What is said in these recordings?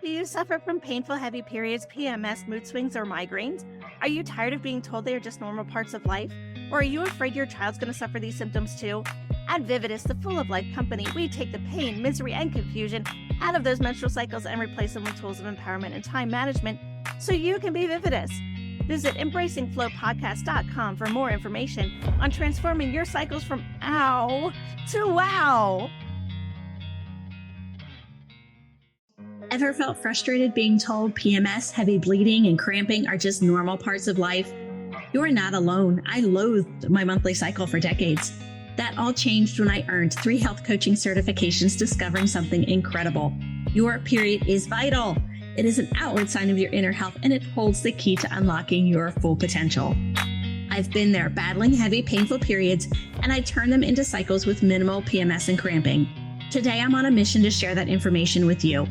Do you suffer from painful, heavy periods, PMS, mood swings, or migraines? Are you tired of being told they are just normal parts of life? Or are you afraid your child's going to suffer these symptoms too? At Vividis, the full of life company, we take the pain, misery, and confusion out of those menstrual cycles and replace them with tools of empowerment and time management so you can be Vividis. Visit embracingflowpodcast.com for more information on transforming your cycles from ow to wow. Ever felt frustrated being told PMS, heavy bleeding, and cramping are just normal parts of life? You're not alone. I loathed my monthly cycle for decades. That all changed when I earned 3 health coaching certifications discovering something incredible. Your period is vital. It is an outward sign of your inner health, and it holds the key to unlocking your full potential. I've been there battling heavy, painful periods, and I turn them into cycles with minimal PMS and cramping. Today, I'm on a mission to share that information with you.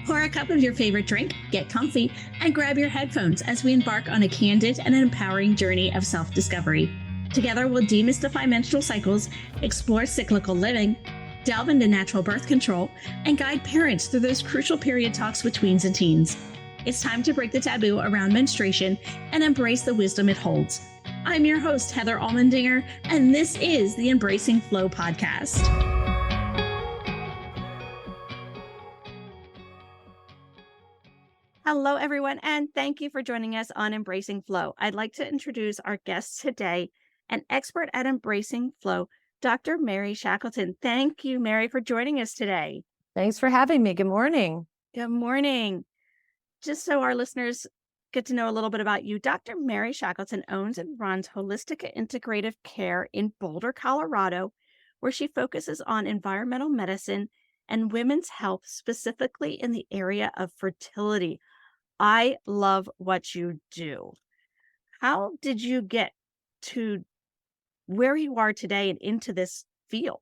Pour a cup of your favorite drink, get comfy, and grab your headphones as we embark on a candid and empowering journey of self-discovery. Together, we'll demystify menstrual cycles, explore cyclical living, delve into natural birth control, and guide parents through those crucial period talks with tweens and teens. It's time to break the taboo around menstruation and embrace the wisdom it holds. I'm your host, Heather Allmendinger, and this is the Embracing Flow podcast. Hello, everyone, and thank you for joining us on Embracing Flow. I'd like to introduce our guest today, an expert at Embracing Flow, Dr. Mary Shackelton. Thank you, Mary, for joining us today. Thanks for having me. Good morning. Good morning. Just so our listeners get to know a little bit about you, Dr. Mary Shackelton owns and runs Holistica Integrative Care in Boulder, Colorado, where she focuses on environmental medicine and women's health, specifically in the area of fertility. I love what you do. How did you get to where you are today and into this field?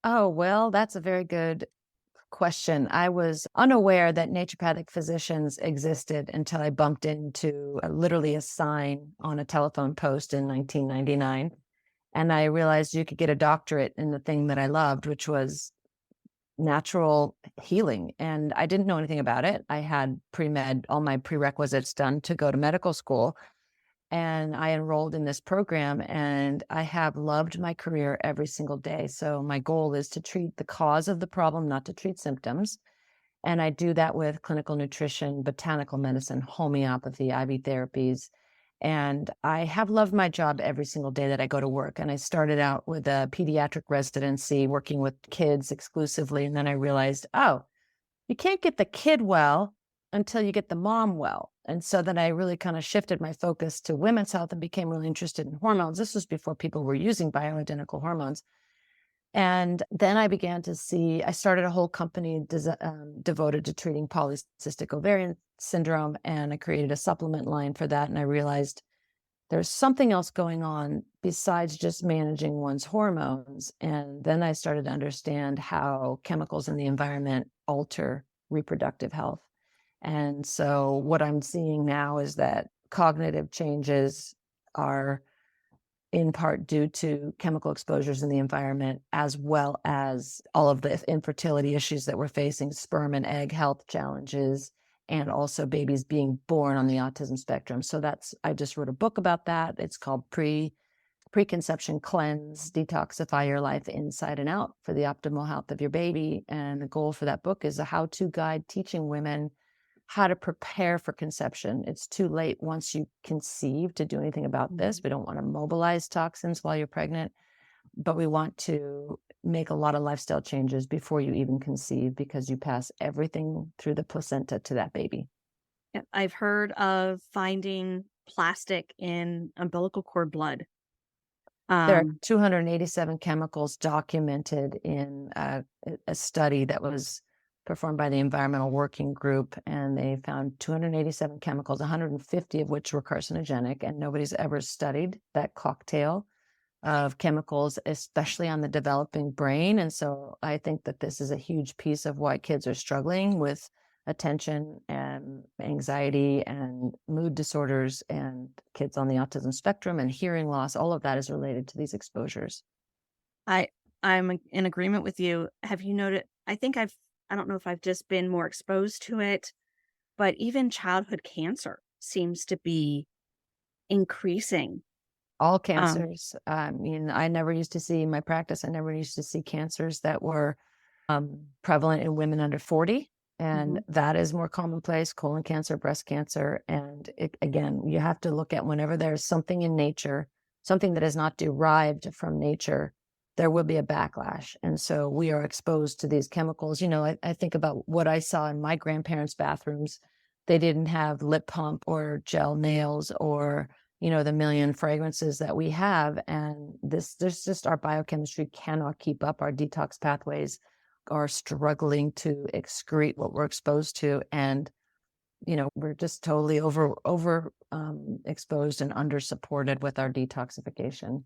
Oh, well, that's a very good question. I was unaware that naturopathic physicians existed until I bumped into literally a sign on a telephone post in 1999. And I realized you could get a doctorate in the thing that I loved, which was natural healing. And I didn't know anything about it. I had pre-med, all my prerequisites done to go to medical school. And I enrolled in this program, and I have loved my career every single day. So my goal is to treat the cause of the problem, not to treat symptoms. And I do that with clinical nutrition, botanical medicine, homeopathy, IV therapies. And I have loved my job every single day that I go to work. And I started out with a pediatric residency working with kids exclusively. And then I realized, oh, you can't get the kid well until you get the mom well. And so then I really kind of shifted my focus to women's health and became really interested in hormones. This was before people were using bioidentical hormones. And then I began to see, I started a whole company devoted to treating polycystic ovarian syndrome. And I created a supplement line for that. And I realized there's something else going on besides just managing one's hormones. And then I started to understand how chemicals in the environment alter reproductive health. And so what I'm seeing now is that cognitive changes are in part due to chemical exposures in the environment, as well as all of the infertility issues that we're facing, sperm and egg health challenges, and also babies being born on the autism spectrum. So I just wrote a book about that. It's called Preconception Cleanse, Detoxify Your Life Inside and Out for the Optimal Health of Your Baby. And the goal for that book is a how-to guide teaching women how to prepare for conception. It's too late once you conceive to do anything about this. We don't want to mobilize toxins while you're pregnant, but we want to make a lot of lifestyle changes before you even conceive, because you pass everything through the placenta to that baby. Yep, I've heard of finding plastic in umbilical cord blood. There are 287 chemicals documented in a study that was performed by the Environmental Working Group, and they found 287 chemicals, 150 of which were carcinogenic, and nobody's ever studied that cocktail of chemicals, especially on the developing brain. And so I think that this is a huge piece of why kids are struggling with attention and anxiety and mood disorders, and kids on the autism spectrum and hearing loss. All of that is related to these exposures. I'm in agreement with you. Have you noted, I think I've I don't know if I've just been more exposed to it, but even childhood cancer seems to be increasing. All Um, cancers. I mean, I never used to see in my practice, I never used to see cancers that were prevalent in women under 40. And mhm. that is more commonplace, colon cancer, breast cancer. And again, you have to look at whenever there's something in nature, something that is not derived from nature, there will be a backlash. And so we are exposed to these chemicals. I think about what I saw in my grandparents' bathrooms. They didn't have lip pump or gel nails or the million fragrances that we have. And there's just our biochemistry cannot keep up. Our detox pathways are struggling to excrete what we're exposed to. And, we're just totally over exposed and under supported with our detoxification.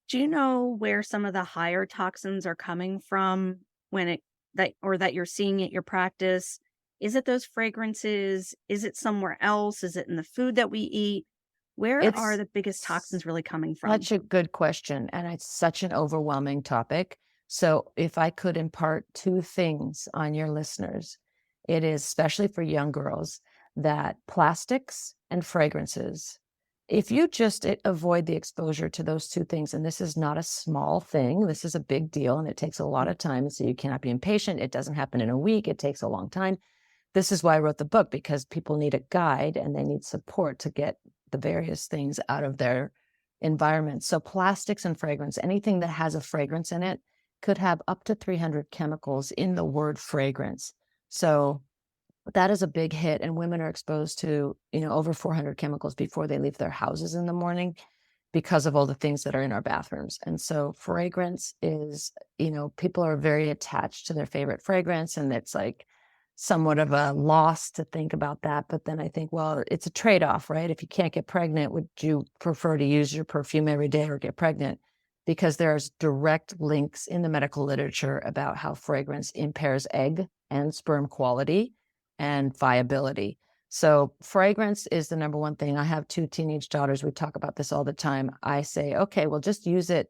Do you know where some of the higher toxins are coming from when it that or that you're seeing at your practice? Is it those fragrances? Is it somewhere else? Is it in the food that we eat? Where are It's the biggest toxins really coming from? such a good question. And it's such an overwhelming topic. So if I could impart two things on your listeners, it is especially for young girls that plastics and fragrances, if you just avoid the exposure to those two things, and this is not a small thing, this is a big deal and it takes a lot of time. So you cannot be impatient. It doesn't happen in a week. It takes a long time. This is why I wrote the book, because people need a guide and they need support to get the various things out of their environment. So plastics and fragrance, anything that has a fragrance in it could have up to 300 chemicals in the word fragrance. So that is a big hit. And women are exposed to, over 400 chemicals before they leave their houses in the morning because of all the things that are in our bathrooms. And so fragrance is, people are very attached to their favorite fragrance. And it's like somewhat of a loss to think about that. But then I think, well, it's a trade-off, right? If you can't get pregnant, would you prefer to use your perfume every day or get pregnant? Because there's direct links in the medical literature about how fragrance impairs egg and sperm quality and viability. So fragrance is the number one thing. I have two teenage daughters. We talk about this all the time. I say, okay, well, just use it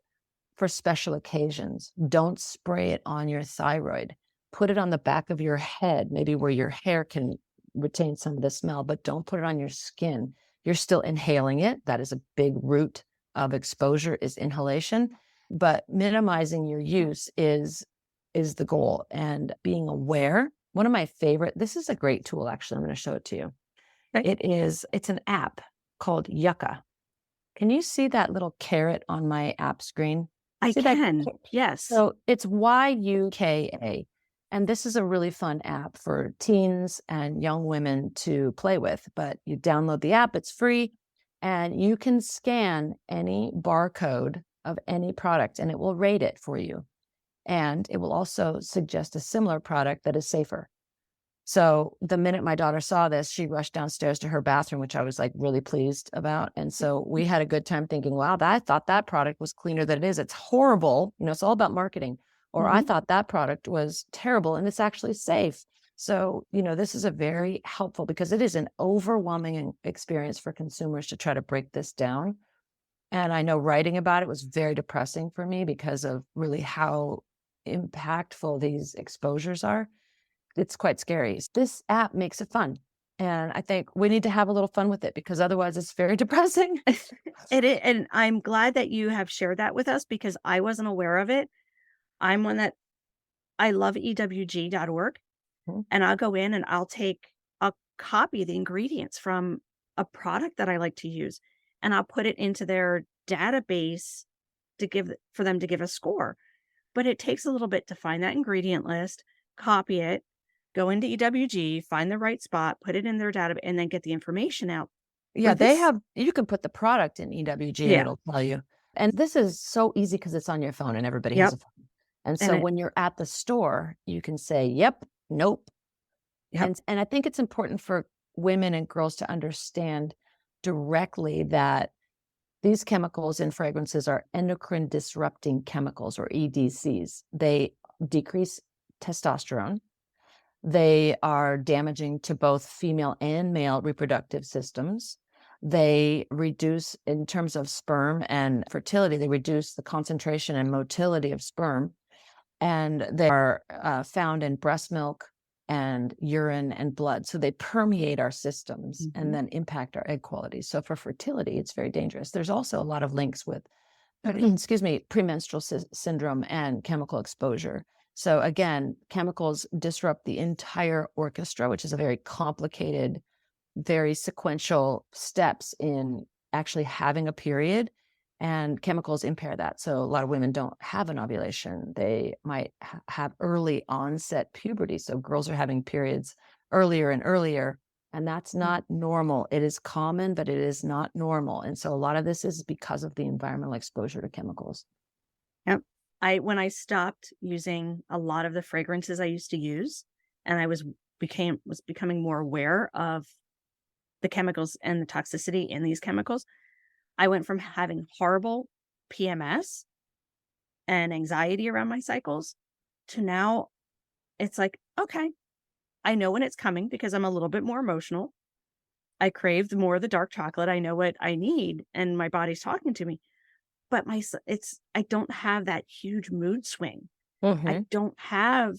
for special occasions. Don't spray it on your thyroid. Put it on the back of your head, maybe where your hair can retain some of the smell, but don't put it on your skin. You're still inhaling it. That is a big root of exposure, is inhalation. But minimizing your use is the goal, and being aware. One of my favorite, this is a great tool, actually. I'm going to show it to you. Okay. It's an app called Yucca. Can you see that little carrot on my app screen? I See that? can. Yes. So it's YUKA. And this is a really fun app for teens and young women to play with. But you download the app, it's free, and you can scan any barcode of any product and it will rate it for you. And it will also suggest a similar product that is safer. So the minute my daughter saw this, she rushed downstairs to her bathroom, which I was like really pleased about. And so we had a good time thinking, wow, I thought that product was cleaner than it is. It's horrible. It's all about marketing. Or I Mhm. thought that product was terrible and it's actually safe. So, this is a very helpful, because it is an overwhelming experience for consumers to try to break this down. And I know writing about it was very depressing for me because of really how impactful these exposures are. It's quite scary. This app makes it fun. And I think we need to have a little fun with it, because otherwise it's very depressing. And I'm glad that you have shared that with us because I wasn't aware of it. I'm one that I love EWG.org, Mhm. and I'll go in and I'll copy the ingredients from a product that I like to use, and I'll put it into their database for them to give a score. But it takes a little bit to find that ingredient list, copy it, go into EWG, find the right spot, put it in their database, and then get the information out. Yeah, For this, you can put the product in EWG and yeah, it'll tell you. And this is so easy because it's on your phone and everybody has yep, a phone. And and so it, when you're at the store, you can say, yep, nope. yep, And I think it's important for women and girls to understand directly that these chemicals in fragrances are endocrine disrupting chemicals, or EDCs. They decrease testosterone. They are damaging to both female and male reproductive systems. They reduce, in terms of sperm and fertility, they reduce the concentration and motility of sperm. and they are found in breast milk and urine and blood. So they permeate our systems and then impact our egg quality. So for fertility, it's very dangerous. There's also a lot of links with, excuse me, premenstrual syndrome and chemical exposure. So again, chemicals disrupt the entire orchestra, which is a very complicated, very sequential steps in actually having a period, and chemicals impair that. So a lot of women don't have an ovulation. They might have early onset puberty. So girls are having periods earlier and earlier, and that's not normal. It is common, but it is not normal. And so a lot of this is because of the environmental exposure to chemicals. Yep. When I stopped using a lot of the fragrances I used to use, and I was becoming more aware of the chemicals and the toxicity in these chemicals, I went from having horrible PMS and anxiety around my cycles to now it's like, okay, I know when it's coming because I'm a little bit more emotional. I craved more of the dark chocolate. I know what I need and my body's talking to me. But I don't have that huge mood swing. I don't have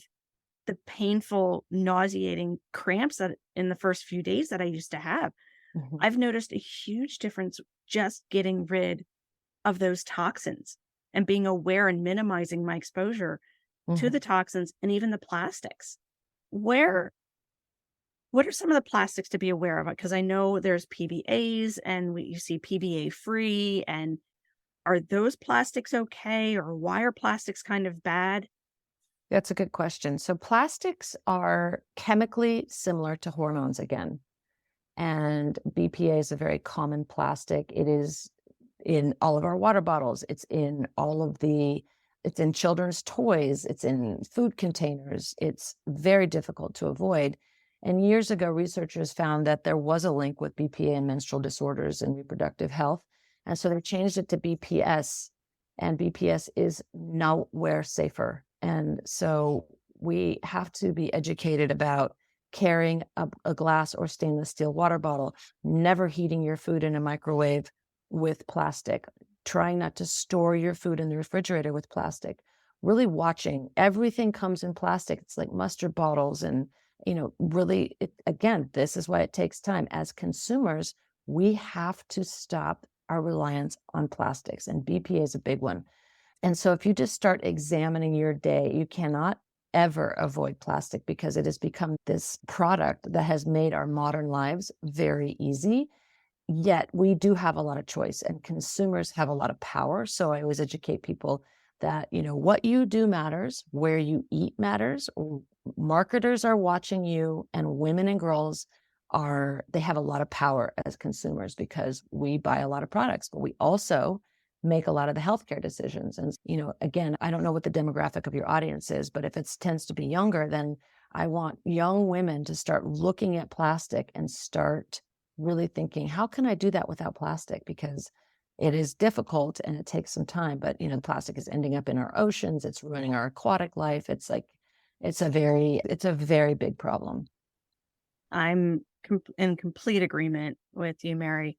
the painful, nauseating cramps that in the first few days that I used to have. I've noticed a huge difference just getting rid of those toxins and being aware and minimizing my exposure to the toxins and even the plastics. What are some of the plastics to be aware of? Because I know there's PBAs and you see PBA free, and are those plastics okay, or why are plastics kind of bad? That's a good question. So plastics are chemically similar to hormones again. And BPA is a very common plastic. It is in all of our water bottles. It's in children's toys. It's in food containers. It's very difficult to avoid. And years ago, researchers found that there was a link with BPA and menstrual disorders and reproductive health. And so they changed it to BPS, and BPS is nowhere safer. And so we have to be educated about carrying a glass or stainless steel water bottle, never heating your food in a microwave with plastic, trying not to store your food in the refrigerator with plastic, really watching. Everything comes in plastic. It's like mustard bottles. And, really, again, this is why it takes time. As consumers, we have to stop our reliance on plastics, and BPA is a big one. And so if you just start examining your day, you cannot ever avoid plastic because it has become this product that has made our modern lives very easy. Yet we do have a lot of choice, and consumers have a lot of power. So I always educate people that, what you do matters, where you eat matters. Marketers are watching you, and women and girls they have a lot of power as consumers because we buy a lot of products, but we also make a lot of the healthcare decisions. And, again, I don't know what the demographic of your audience is, but if it tends to be younger, then I want young women to start looking at plastic and start really thinking, how can I do that without plastic? Because it is difficult and it takes some time, but, plastic is ending up in our oceans. It's ruining our aquatic life. It's a very big problem. I'm in complete agreement with you, Mary.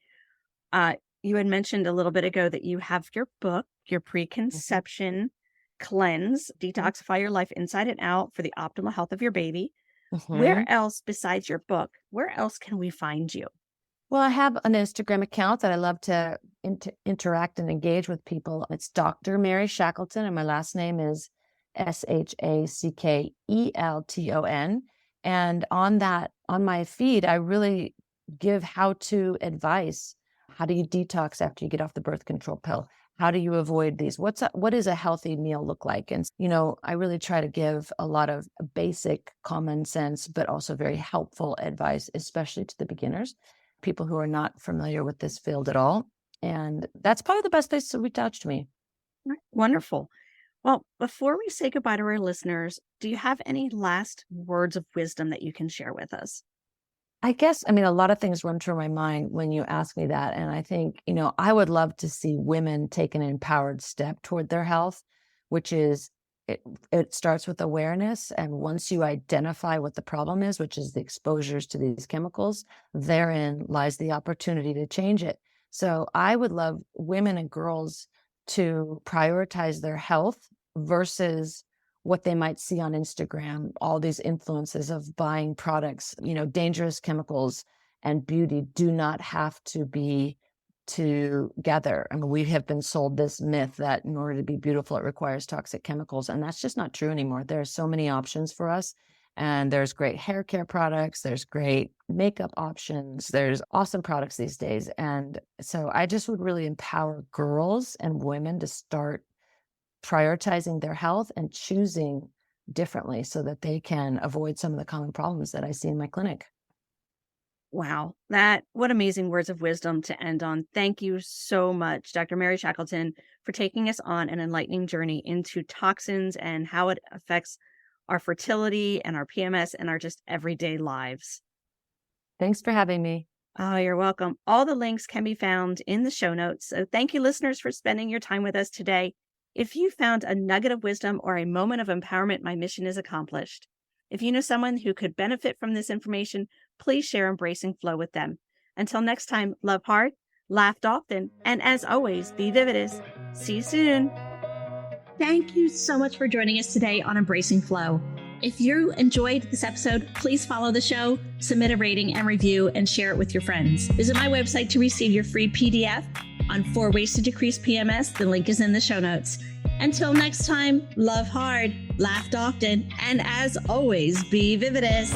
You had mentioned a little bit ago that you have your book, your preconception cleanse, detoxify your life inside and out for the optimal health of your baby. Where else besides your book, where else can we find you? Well, I have an Instagram account that I love to interact and engage with people. It's Dr. Mary Shackelton, and my last name is Shackelton. And on my feed, I really give how-to advice. How do you detox after you get off the birth control pill? How do you avoid these? What does a healthy meal look like? And, I really try to give a lot of basic common sense, but also very helpful advice, especially to the beginners, people who are not familiar with this field at all. And that's probably the best place to reach out to me. Wonderful. Well, before we say goodbye to our listeners, do you have any last words of wisdom that you can share with us? I guess, a lot of things run through my mind when you ask me that. And I think, I would love to see women take an empowered step toward their health, which is, it starts with awareness. And once you identify what the problem is, which is the exposures to these chemicals, therein lies the opportunity to change it. So I would love women and girls to prioritize their health versus what they might see on Instagram, all these influences of buying products, dangerous chemicals and beauty do not have to be together. I mean, we have been sold this myth that in order to be beautiful, it requires toxic chemicals. And that's just not true anymore. There are so many options for us. And there's great hair care products. There's great makeup options. There's awesome products these days. And so I just would really empower girls and women to start prioritizing their health and choosing differently so that they can avoid some of the common problems that I see in my clinic. Wow, what amazing words of wisdom to end on. Thank you so much, Dr. Mary Shackelton, for taking us on an enlightening journey into toxins and how it affects our fertility and our PMS and our just everyday lives. Thanks for having me. Oh, you're welcome. All the links can be found in the show notes. So thank you, listeners, for spending your time with us today. If you found a nugget of wisdom or a moment of empowerment, my mission is accomplished. If you know someone who could benefit from this information, please share Embracing Flow with them. Until next time, love hard, laugh often, and as always, be vividous. See you soon. Thank you so much for joining us today on Embracing Flow. If you enjoyed this episode, please follow the show, submit a rating and review, and share it with your friends. Visit my website to receive your free PDF on 4 ways to decrease PMS. The link is in the show notes. Until next time, love hard, laugh often, and as always, be vividous.